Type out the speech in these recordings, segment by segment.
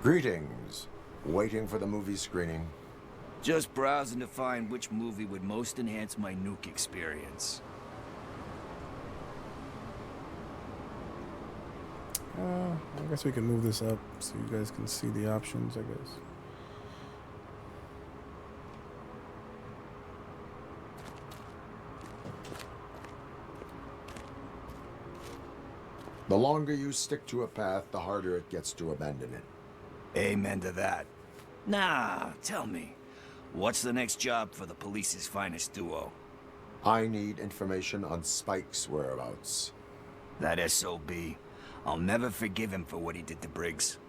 Greetings. Waiting for the movie screening. Just browsing to find which movie would most enhance my nuke experience. I guess we can move this up so you guys can see the options, I guess. The longer you stick to a path, the harder it gets to abandon it. Amen to that. Nah, tell me, what's the next job for the police's finest duo? I need information on Spike's whereabouts. That SOB. I'll never forgive him for what he did to Briggs.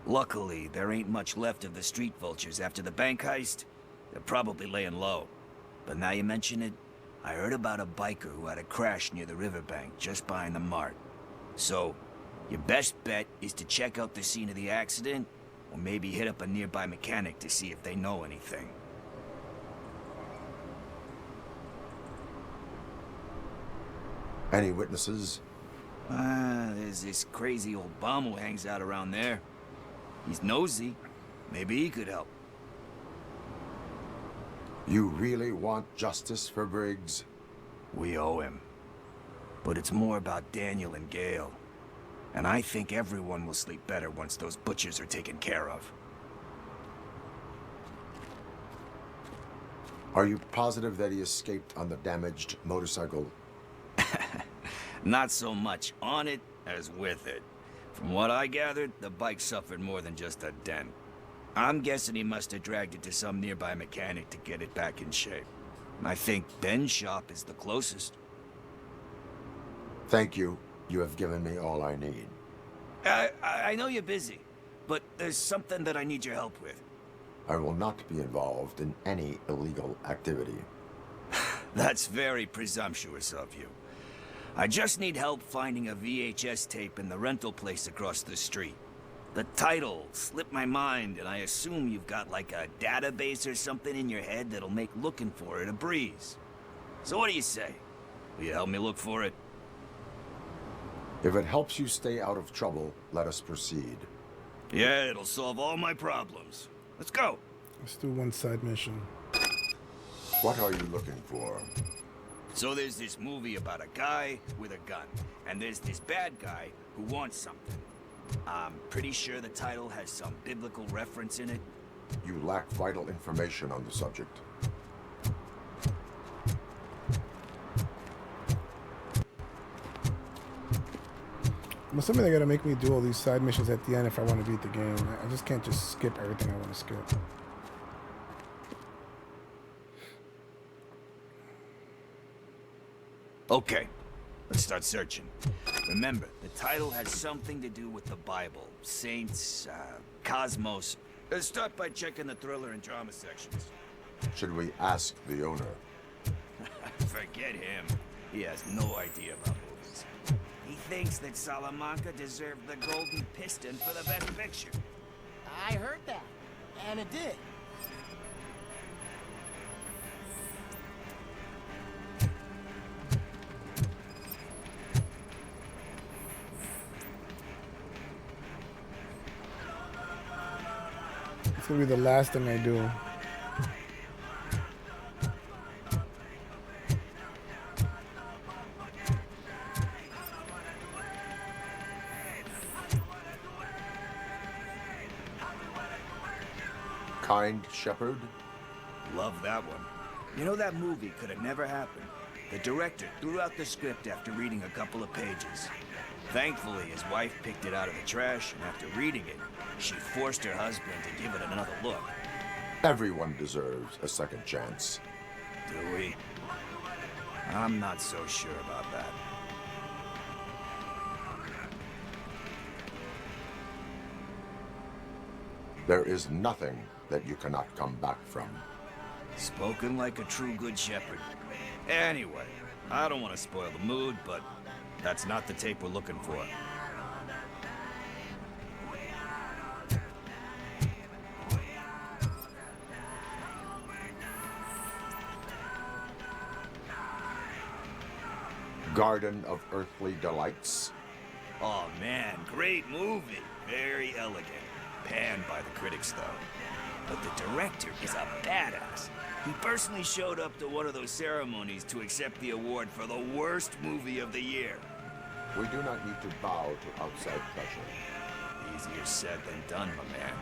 Luckily, there ain't much left of the street vultures after the bank heist. They're probably laying low. But now you mention it, I heard about a biker who had a crash near the riverbank just behind the mart. So, your best bet is to check out the scene of the accident, or maybe hit up a nearby mechanic to see if they know anything. Any witnesses? There's this crazy old bum who hangs out around there. He's nosy. Maybe he could help. You really want justice for Briggs? We owe him. But it's more about Daniel and Gale. And I think everyone will sleep better once those butchers are taken care of. Are you positive that he escaped on the damaged motorcycle? Not so much on it as with it. From what I gathered, the bike suffered more than just a dent. I'm guessing he must have dragged it to some nearby mechanic to get it back in shape. I think Ben's shop is the closest. Thank you. You have given me all I need. I know you're busy, but there's something that I need your help with. I will not be involved in any illegal activity. That's very presumptuous of you. I just need help finding a VHS tape in the rental place across the street. The title slipped my mind, and I assume you've got like a database or something in your head that'll make looking for it a breeze. So what do you say? Will you help me look for it? If it helps you stay out of trouble, let us proceed. Yeah, it'll solve all my problems. Let's go. Let's do one side mission. What are you looking for? So there's this movie about a guy with a gun, and there's this bad guy who wants something. I'm pretty sure the title has some biblical reference in it. You lack vital information on the subject. I'm assuming they're gonna make me do all these side missions at the end if I want to beat the game. I just can't just skip everything I want to skip. Okay, let's start searching. Remember, the title has something to do with the Bible, saints, cosmos. Let's start by checking the thriller and drama sections. Should we ask the owner? Forget him. He has no idea about movies. He thinks that Salamanca deserved the Golden Piston for the Best Picture. I heard that, and it did. It's gonna be the last thing I do. Kind Shepherd? Love that one. You know, that movie could have never happened. The director threw out the script after reading a couple of pages. Thankfully, his wife picked it out of the trash, and after reading it, she forced her husband to give it another look. Everyone deserves a second chance. Do we? I'm not so sure about that. There is nothing that you cannot come back from. Spoken like a true good shepherd. Anyway, I don't want to spoil the mood, but that's not the tape we're looking for. Garden of Earthly Delights? Oh man, great movie. Very elegant. panned by the critics, though. But the director is a badass. He personally showed up to one of those ceremonies to accept the award for the worst movie of the year. We do not need to bow to outside pressure. Easier said than done, my man.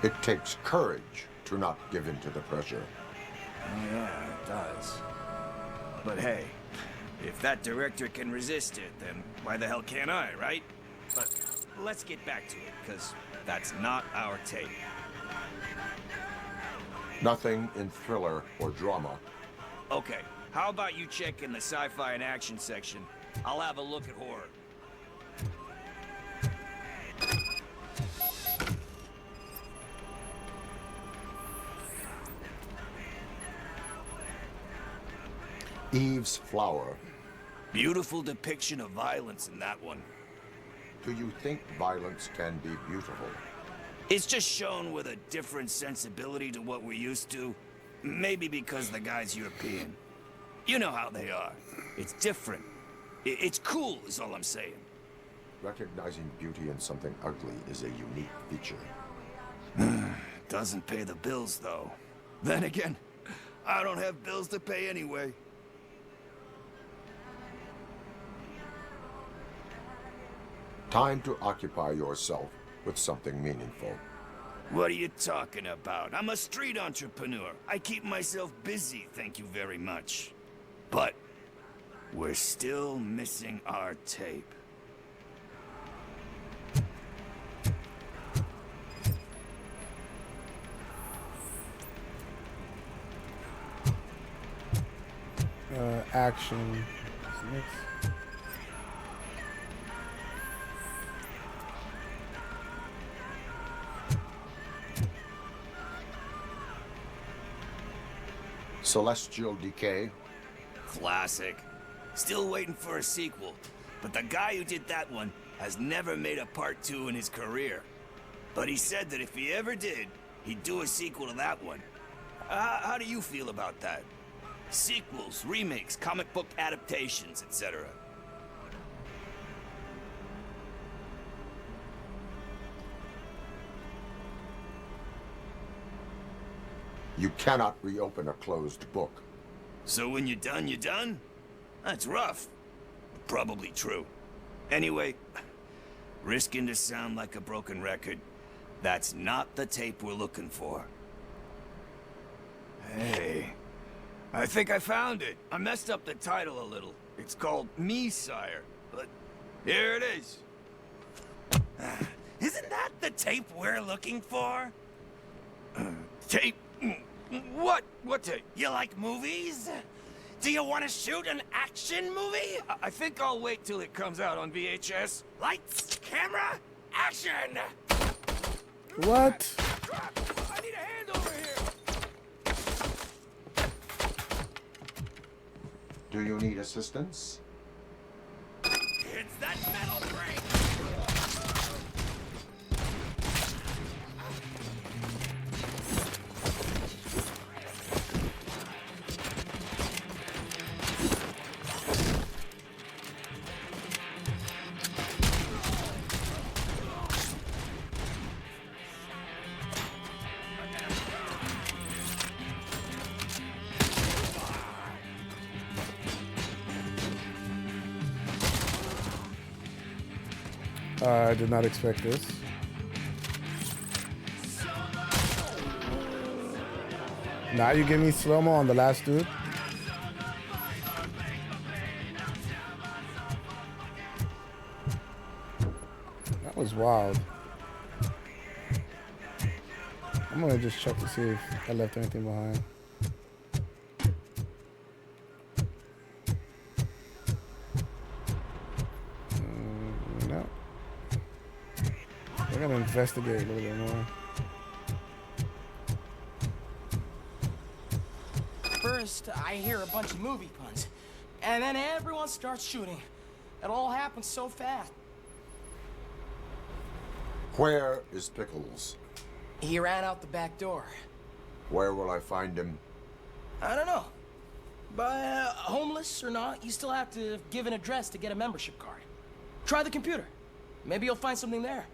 It takes courage to not give in to the pressure. Oh yeah, it does. But hey, if that director can resist it, then why the hell can't I, right? But let's get back to it, because that's not our tape. Nothing in thriller or drama. Okay, how about you check in the sci-fi and action section? I'll have a look at horror. Eve's Flower. Beautiful depiction of violence in that one. Do you think violence can be beautiful? It's just shown with a different sensibility to what we're used to. Maybe because the guy's European. You know how they are. It's different. It's cool, is all I'm saying. Recognizing beauty in something ugly is a unique feature. Doesn't pay the bills, though. Then again, I don't have bills to pay anyway. Time to occupy yourself with something meaningful. What are you talking about? I'm a street entrepreneur. I keep myself busy, thank you very much. But we're still missing our tape. Action. What's next? Celestial Decay. Classic. Still waiting for a sequel. But the guy who did that one has never made a part 2 in his career. But he said that if he ever did, he'd do a sequel to that one. How do you feel about that? Sequels, remakes, comic book adaptations, etc. You cannot reopen a closed book. So when you're done, you're done? That's rough. Probably true. Anyway, risking to sound like a broken record, that's not the tape we're looking for. Hey, I think I found it. I messed up the title a little. It's called Me, Sire, but here it is. Isn't that the tape we're looking for? Tape? What? What tape? You like movies? Do you want to shoot an action movie? I think I'll wait till it comes out on VHS. Lights, camera, action! What? Crap! I need a hand over here! Do you need assistance? It's that metal brake! I did not expect this. Now you give me slow-mo on the last dude. That was wild. I'm gonna just check to see if I left anything behind. No. We're gonna investigate a little bit more. First, I hear a bunch of movie puns, and then everyone starts shooting. It all happens so fast. Where is Pickles? He ran out the back door. Where will I find him? I don't know. But homeless or not, you still have to give an address to get a membership card. Try the computer. Maybe you'll find something there.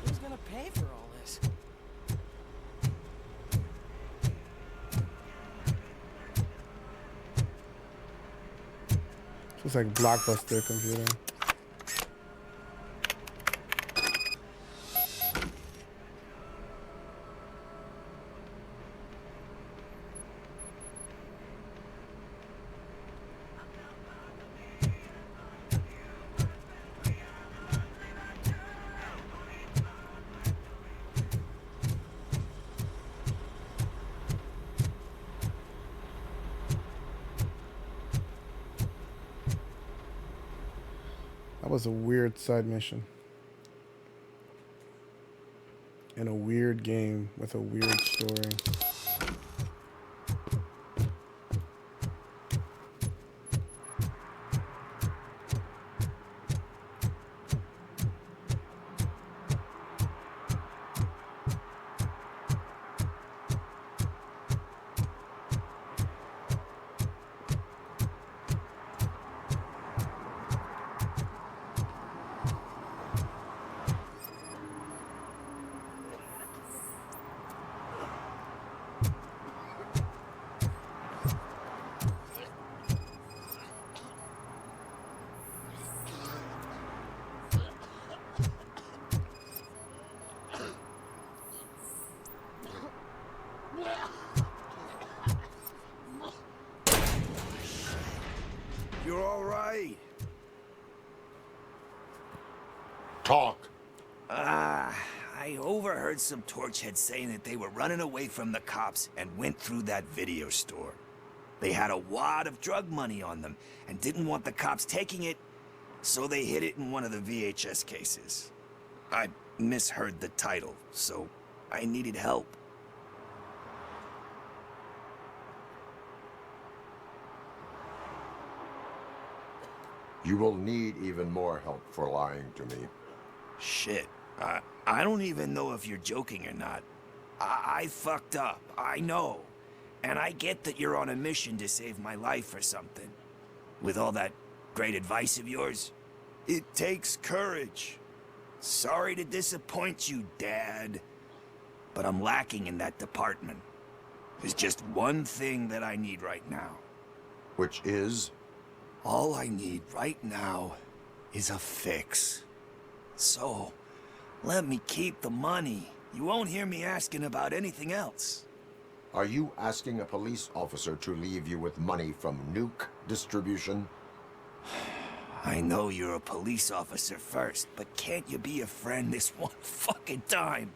Who's gonna pay for all this? It's like Blockbuster computer. That was a weird side mission. In a weird game with a weird story. You're all right. Talk. I overheard some torchheads saying that they were running away from the cops and went through that video store. They had a wad of drug money on them and didn't want the cops taking it, so they hid it in one of the VHS cases. I misheard the title, so I needed help. You will need even more help for lying to me. Shit. I don't even know if you're joking or not. I fucked up. I know. And I get that you're on a mission to save my life or something. With all that great advice of yours, it takes courage. Sorry to disappoint you, Dad. But I'm lacking in that department. There's just one thing that I need right now. Which is? All I need right now is a fix. So, let me keep the money. You won't hear me asking about anything else. Are you asking a police officer to leave you with money from nuke distribution? I know you're a police officer first, but can't you be a friend this one fucking time?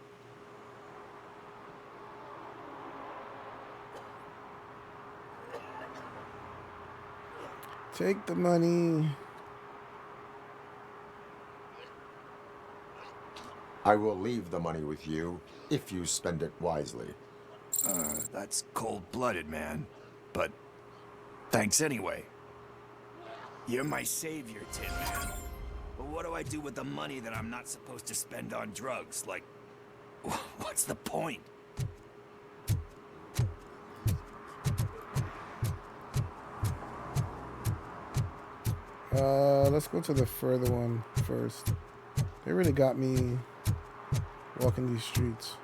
Take the money. I will leave the money with you if you spend it wisely. That's cold-blooded, man. But thanks anyway. You're my savior, Tin Man. But what do I do with the money that I'm not supposed to spend on drugs? Like, what's the point? Let's go to the further one first. They really got me walking these streets.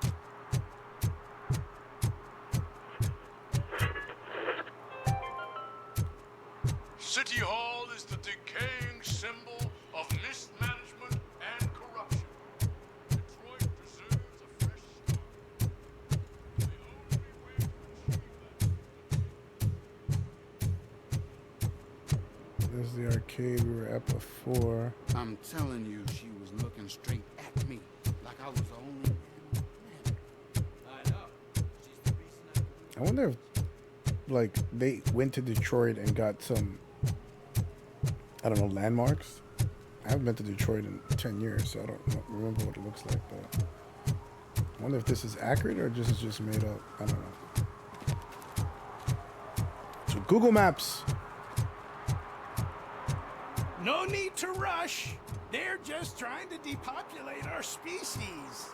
City Hall is the decaying symbol of mismanagement and corruption. Detroit deserves a fresh start. The only way to achieve that. There's the arcade we were at before. I'm telling you, she was looking straight at me, like I was the only man. I know. She's the reason I wonder if, like, they went to Detroit and got some, I don't know, landmarks. I haven't been to Detroit in 10 years, so I don't remember what it looks like, but I wonder if this is accurate or this is just made up. I don't know. Google Maps. No need to rush. They're just trying to depopulate our species.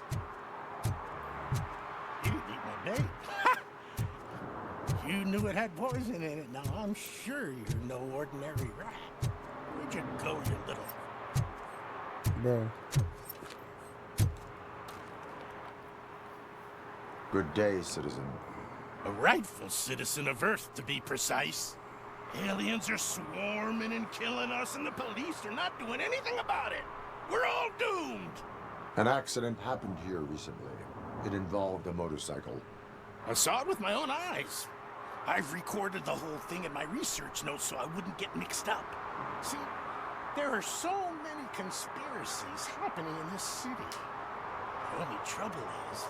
You didn't eat my bait. You knew it had poison in it. Now I'm sure you're no ordinary rat. Where'd you go, you little... Bro. Good day, citizen. A rightful citizen of Earth, to be precise. Aliens are swarming and killing us, and the police are not doing anything about it. We're all doomed. An accident happened here recently. It involved a motorcycle. I saw it with my own eyes. I've recorded the whole thing in my research notes so I wouldn't get mixed up. See, there are so many conspiracies happening in this city. The only trouble is,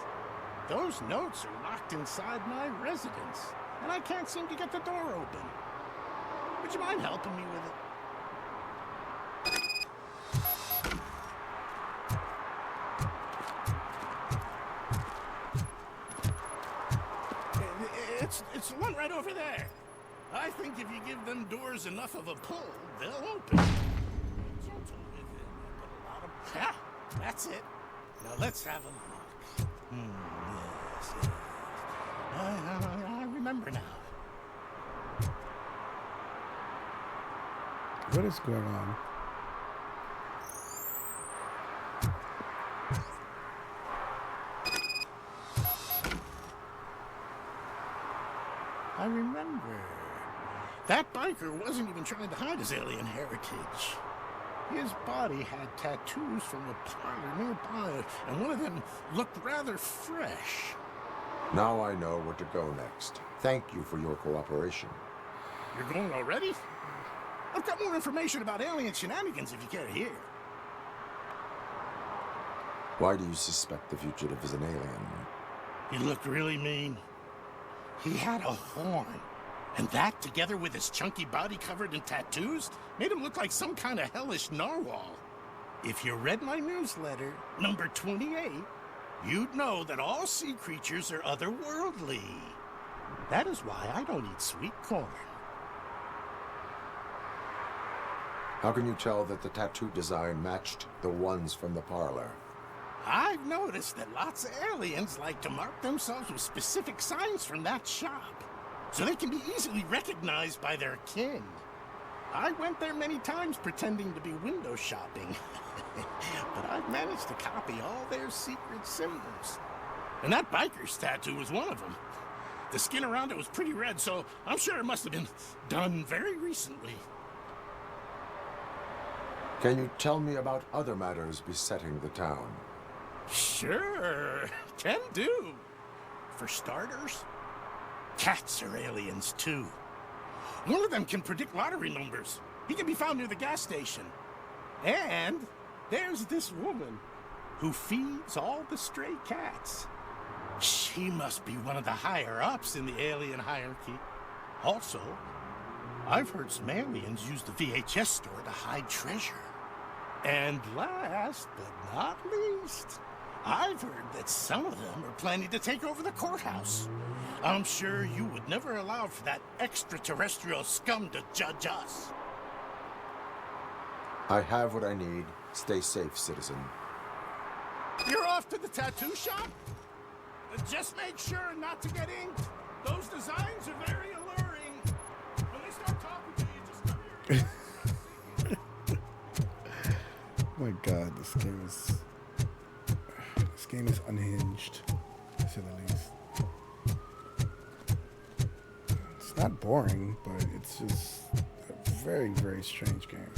those notes are locked inside my residence, and I can't seem to get the door open. Would you mind helping me with it? It's the one right over there. I think if you give them doors enough of a pull, they'll open. Gentle with it, but a lot of... Yeah, that's it. Now let's have a look. Yes. I remember now. What is going on? I remember. That biker wasn't even trying to hide his alien heritage. His body had tattoos from a parlor nearby, and one of them looked rather fresh. Now I know where to go next. Thank you for your cooperation. You're going already? I've got more information about alien shenanigans if you care to hear. Why do you suspect the fugitive is an alien? He looked really mean. He had a horn. And that, together with his chunky body covered in tattoos, made him look like some kind of hellish narwhal. If you read my newsletter, number 28, you'd know that all sea creatures are otherworldly. That is why I don't eat sweet corn. How can you tell that the tattoo design matched the ones from the parlor? I've noticed that lots of aliens like to mark themselves with specific signs from that shop, so they can be easily recognized by their kin. I went there many times pretending to be window shopping, but I've managed to copy all their secret symbols. And that biker's tattoo was one of them. The skin around it was pretty red, so I'm sure it must have been done very recently. Can you tell me about other matters besetting the town? Sure, can do. For starters, cats are aliens too. One of them can predict lottery numbers. He can be found near the gas station. And there's this woman who feeds all the stray cats. She must be one of the higher-ups in the alien hierarchy. Also, I've heard some aliens use the VHS store to hide treasure. And last but not least, I've heard that some of them are planning to take over the courthouse. I'm sure you would never allow for that extraterrestrial scum to judge us. I have what I need. Stay safe, citizen. You're off to the tattoo shop? Just make sure not to get inked. Those designs are very alluring. When they start talking to you, just cover your ears. Oh my god, this game is unhinged, to say the least. It's not boring, but it's just a very, very strange game.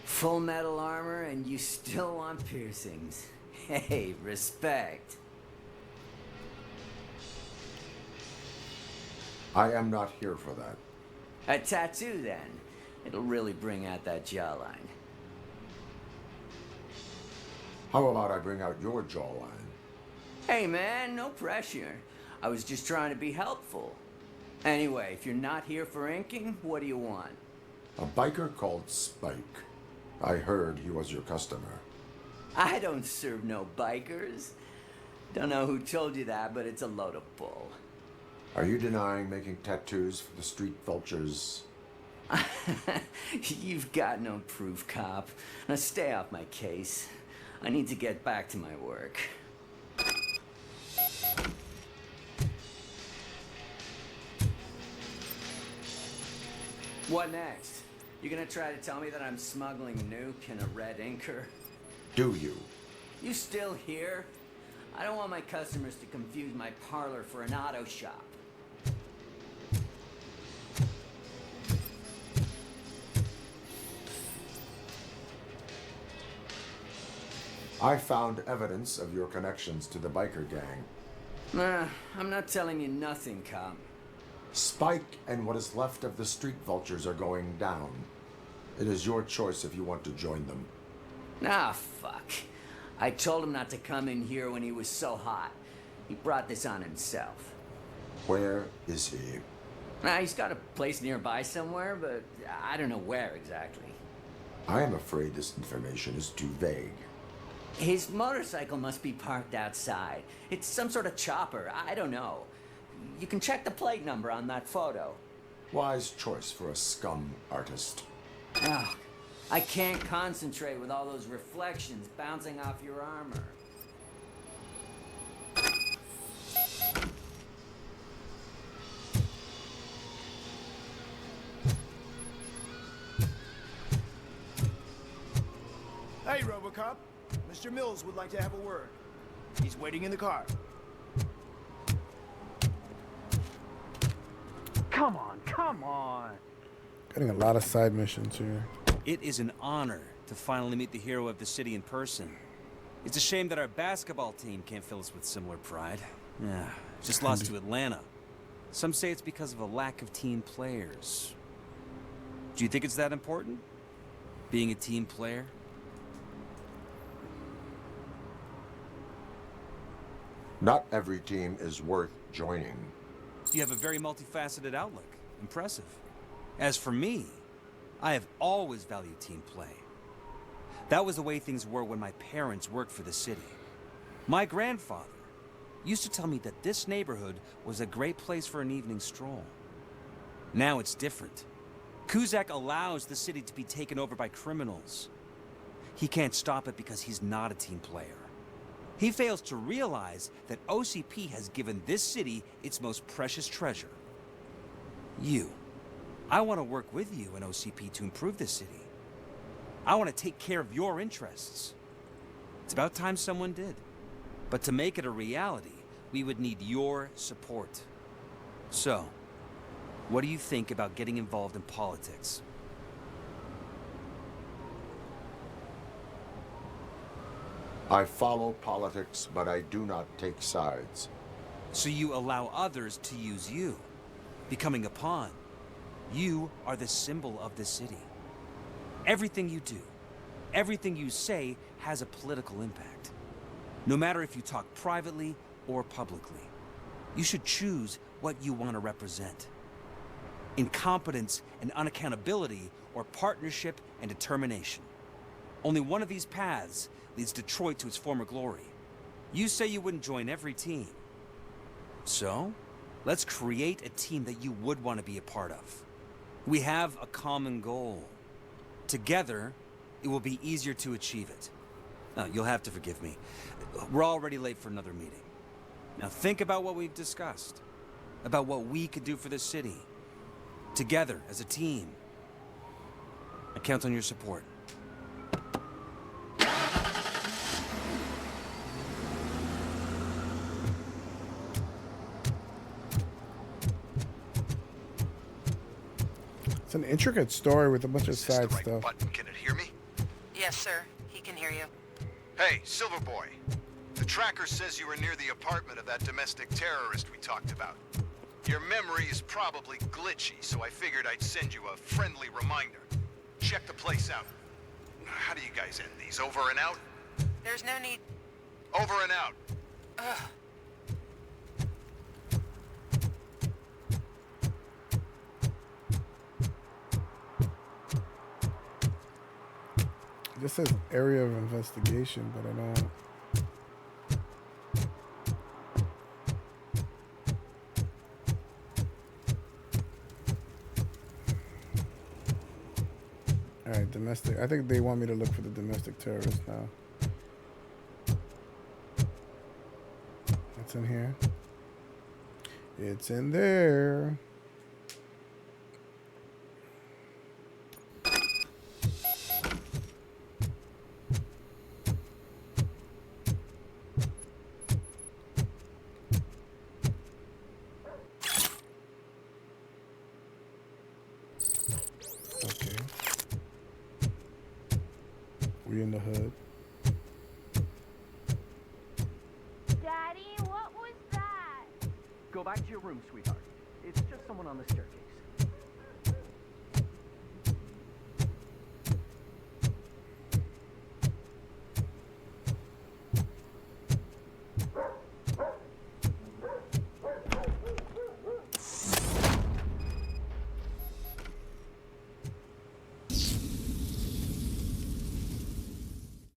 Full metal armor and you still want piercings. Hey, respect. I am not here for that. A tattoo, then. It'll really bring out that jawline. How about I bring out your jawline? Hey, man, no pressure. I was just trying to be helpful. Anyway, if you're not here for inking, what do you want? A biker called Spike. I heard he was your customer. I don't serve no bikers. Don't know who told you that, but it's a load of bull. Are you denying making tattoos for the street vultures? You've got no proof, cop. Now stay off my case. I need to get back to my work. What next? You gonna try to tell me that I'm smuggling nuke in a red inker? Do you? You still here? I don't want my customers to confuse my parlor for an auto shop. I found evidence of your connections to the biker gang. Nah, I'm not telling you nothing, cop. Spike and what is left of the street vultures are going down. It is your choice if you want to join them. Ah, fuck. I told him not to come in here when he was so hot. He brought this on himself. Where is he? Nah, he's got a place nearby somewhere, but I don't know where exactly. I am afraid this information is too vague. His motorcycle must be parked outside. It's some sort of chopper. I don't know. You can check the plate number on that photo. Wise choice for a scum artist. Ah, I can't concentrate with all those reflections bouncing off your armor. Hey, Robocop. Mr. Mills would like to have a word. He's waiting in the car. Come on, come on. Getting a lot of side missions here. It is an honor to finally meet the hero of the city in person. It's a shame that our basketball team can't fill us with similar pride. Yeah, just lost to Atlanta. Some say it's because of a lack of team players. Do you think it's that important? Being a team player? Not every team is worth joining. You have a very multifaceted outlook. Impressive. As for me, I have always valued team play. That was the way things were when my parents worked for the city. My grandfather used to tell me that this neighborhood was a great place for an evening stroll. Now it's different. Kuzak allows the city to be taken over by criminals. He can't stop it because he's not a team player. He fails to realize that OCP has given this city its most precious treasure. You. I want to work with you and OCP to improve this city. I want to take care of your interests. It's about time someone did. But to make it a reality, we would need your support. So, what do you think about getting involved in politics? I follow politics, but I do not take sides. So you allow others to use you, becoming a pawn. You are the symbol of the city. Everything you do, everything you say has a political impact. No matter if you talk privately or publicly. You should choose what you want to represent. Incompetence and unaccountability, or partnership and determination. Only one of these paths leads Detroit to its former glory. You say you wouldn't join every team. So, let's create a team that you would want to be a part of. We have a common goal. Together, it will be easier to achieve it. Now, you'll have to forgive me. We're already late for another meeting. Now think about what we've discussed. About what we could do for the city. Together, as a team. I count on your support. It's an intricate story with a bunch of Is this side the right stuff. button? Can it hear me? Yes, sir. He can hear you. Hey, Silverboy. The tracker says you were near the apartment of that domestic terrorist we talked about. Your memory is probably glitchy, so I figured I'd send you a friendly reminder. Check the place out. How do you guys end these? Over and out? There's no need. Over and out. Ugh. This says area of investigation, but I don't. All right, domestic. I think they want me to look for the domestic terrorist now. It's in here. It's in there. Okay. We in the hood. Daddy, what was that? Go back to your room, sweetheart. It's just someone on the staircase.